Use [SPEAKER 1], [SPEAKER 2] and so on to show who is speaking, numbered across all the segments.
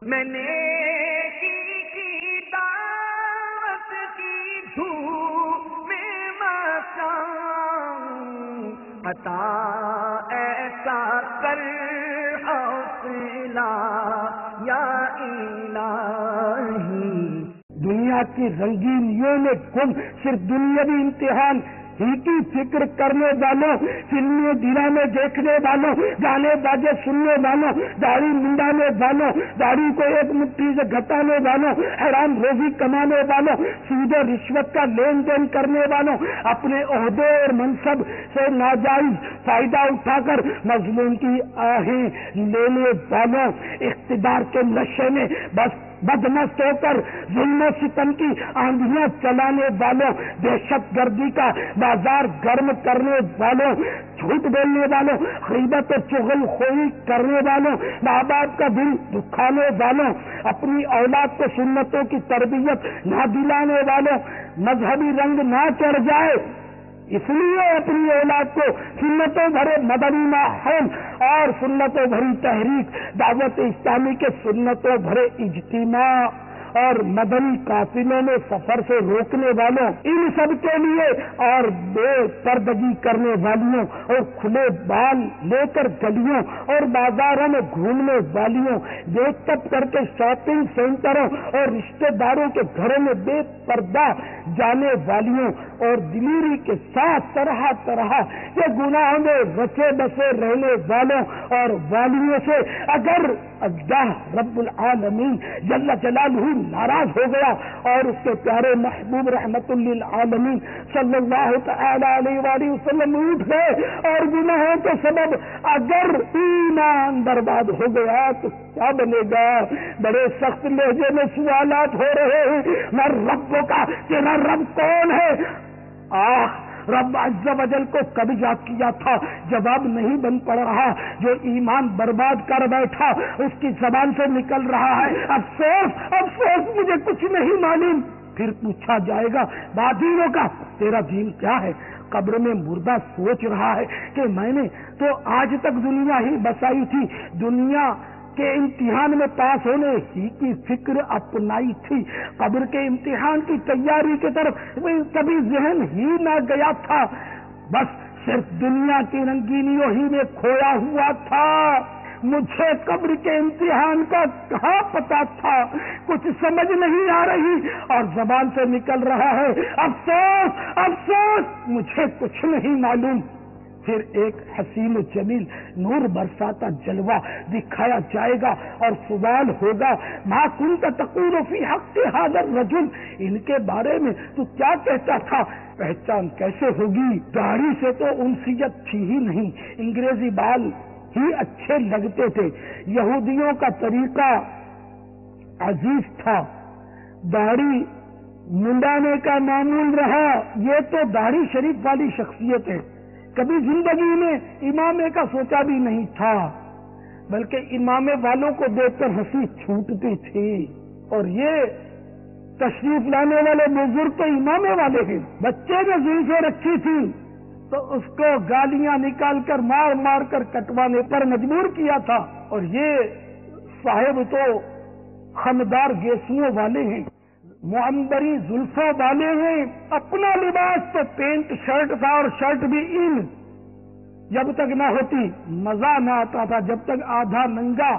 [SPEAKER 1] میں نیکی کی دعوت کی دھوپ میں مچاؤں، عطا ایسا کر حوصلہ یا الہی۔
[SPEAKER 2] دنیا کی رنگینیوں میں گم صرف دنیاوی امتحان ہی کی فکر کرنے والوں، فلمیں ڈرامے دیکھنے والوں، گانے باجے سننے والوں، داڑھی منڈانے والوں، داڑھی کو ایک مٹھی سے گھٹانے والوں، حرام روزی کمانے والوں، سود و رشوت کا لین دین کرنے والوں، اپنے عہدے اور منصب سے ناجائز فائدہ اٹھا کر مظلوم کی آہیں لینے والوں، اقتدار کے نشے میں بس بدمست ہو کر ظلم و ستم کی آندھیاں چلانے والوں، دہشت گردی کا بازار گرم کرنے والوں، جھوٹ بولنے والوں، غیبت و چغل خوری کرنے والوں، ماں باپ کا دل دکھانے والوں، اپنی اولاد کو سنتوں کی تربیت نہ دلانے والوں، مذہبی رنگ نہ چڑھ جائے اس لیے اپنی اولاد کو سنتوں بھرے مدنی ماحول اور سنتوں بھری تحریک، دعوت اسلامی کے سنتوں بھرے اجتماع اور مدنی قافلوں میں سفر سے روکنے والوں، ان سب کے لیے اور بے پردگی کرنے والیوں اور کھلے بال لے کر گلیوں اور بازاروں میں گھومنے والیوں، دیکھ تب کر کے شاپنگ سینٹروں اور رشتہ داروں کے گھروں میں بے پردہ جانے والیوں اور دلیری کے ساتھ طرح طرح کے گناہوں میں رچے بسے رہنے والوں اور والیوں سے اگر اللہ رب العالمین جل جلالہ ناراض ہو گیا اور اس کے پیارے محبوب رحمت للعالمین صلی اللہ تعالی علیہ وآلہ وسلم اٹھ گئے اور گناہوں کے سبب اگر ایمان برباد ہو گیا تو کیا بنے گا؟ بڑے سخت لہجے میں سوالات ہو رہے ہیں، میں ربوں کا تیرا رب کون ہے؟ رب عز و جل کو کب یاد کیا تھا؟ جواب نہیں بن پڑ رہا، جو ایمان برباد کر بیٹھا اس کی زبان سے نکل رہا ہے افسوس افسوس مجھے کچھ نہیں معلوم۔ پھر پوچھا جائے گا بادینوں کا تیرا دین کیا ہے؟ قبر میں مردہ سوچ رہا ہے کہ میں نے تو آج تک دنیا ہی بسائی تھی، دنیا کے امتحان میں پاس ہونے ہی کی فکر اپنائی تھی، قبر کے امتحان کی تیاری کی طرف کبھی ذہن ہی نہ گیا تھا، بس صرف دنیا کی رنگینیوں ہی میں کھویا ہوا تھا۔ مجھے قبر کے امتحان کا کہاں پتا تھا؟ کچھ سمجھ نہیں آ رہی اور زبان سے نکل رہا ہے افسوس افسوس مجھے کچھ نہیں معلوم۔ پھر ایک حسین و جمیل نور برساتا جلوہ دکھایا جائے گا اور سوال ہوگا ما کنت تقول فی حق ھذا الرجل، ان کے بارے میں تو کیا کہتا تھا؟ پہچان کیسے ہوگی؟ داڑھی سے تو انسیت تھی ہی نہیں، انگریزی بال ہی اچھے لگتے تھے، یہودیوں کا طریقہ عزیز تھا، داڑھی منڈانے کا معمول رہا، یہ تو داڑھی شریف والی شخصیت ہے، کبھی زندگی میں امامے کا سوچا بھی نہیں تھا، بلکہ امامے والوں کو دیکھ کر ہنسی چھوٹتی تھی، اور یہ تشریف لانے والے بزرگ تو امامے والے ہیں، بچے نے زلفیں رکھی تھی تو اس کو گالیاں نکال کر مار مار کر کٹوانے پر مجبور کیا تھا، اور یہ صاحب تو خمدار گیسوؤں والے ہیں، معمبری زلفوں والے ہیں، اپنا لباس تو پینٹ شرٹ تھا اور شرٹ بھی ان جب تک نہ ہوتی مزہ نہ آتا تھا، جب تک آدھا ننگا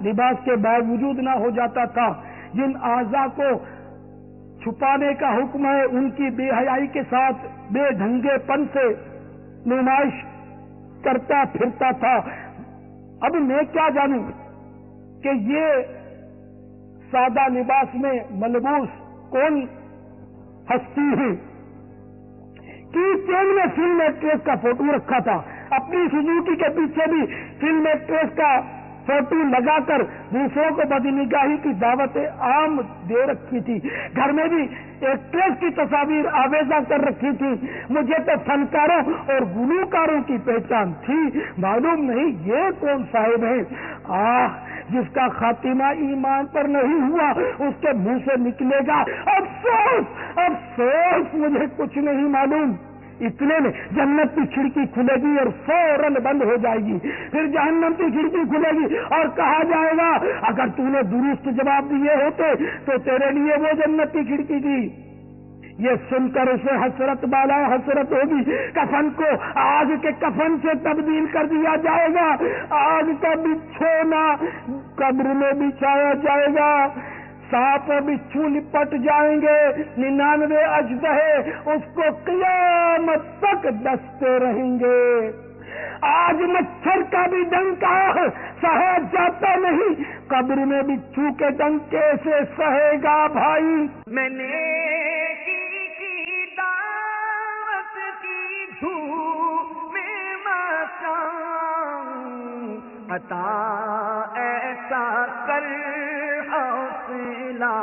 [SPEAKER 2] لباس کے باوجود نہ ہو جاتا تھا۔ جن اعضاء کو چھپانے کا حکم ہے ان کی بے حیائی کے ساتھ بے ڈھنگے پن سے نمائش کرتا پھرتا تھا۔ اب میں کیا جانوں کہ یہ سادہ لباس میں ملبوس کون ہستی ہے؟ کی چین میں فلم ایکٹریس کا فوٹو رکھا تھا، اپنی سزوکی کے پیچھے بھی فلم ایکٹریس کا فوٹو لگا کر دوسروں کو بدنگاہی کی دعوت عام دے رکھی تھی، گھر میں بھی ایکٹریس کی تصاویر آویزہ کر رکھی تھی۔ مجھے تو فنکاروں اور گلوکاروں کی پہچان تھی، معلوم نہیں یہ کون صاحب ہیں۔ جس کا خاتمہ ایمان پر نہیں ہوا اس کے منہ سے نکلے گا افسوس افسوس مجھے کچھ نہیں معلوم۔ اتنے میں جنت کی کھڑکی کھلے گی اور فوراً بند ہو جائے گی، پھر جہنم کی کھڑکی کھلے گی اور کہا جائے گا اگر تو نے درست جواب دیے ہوتے تو تیرے لیے وہ جنت کی کھڑکی تھی۔ یہ سن کر اسے حسرت بالا حسرت ہوگی، کفن کو آگ کے کفن سے تبدیل کر دیا جائے گا، آگ کا بچھونا قبر میں بچھایا جائے گا، سانپ و بچھو لپٹ جائیں گے، 99 اژدہے اس کو قیامت تک ڈستے رہیں گے۔ آج مچھر کا بھی ڈنک سہا جاتا نہیں، قبر میں بچھو کے ڈنک کیسے سہے گا بھائی؟
[SPEAKER 1] میں نے کی دعوت کی دھوم میں مقام عطا ایسا کر حوصلہ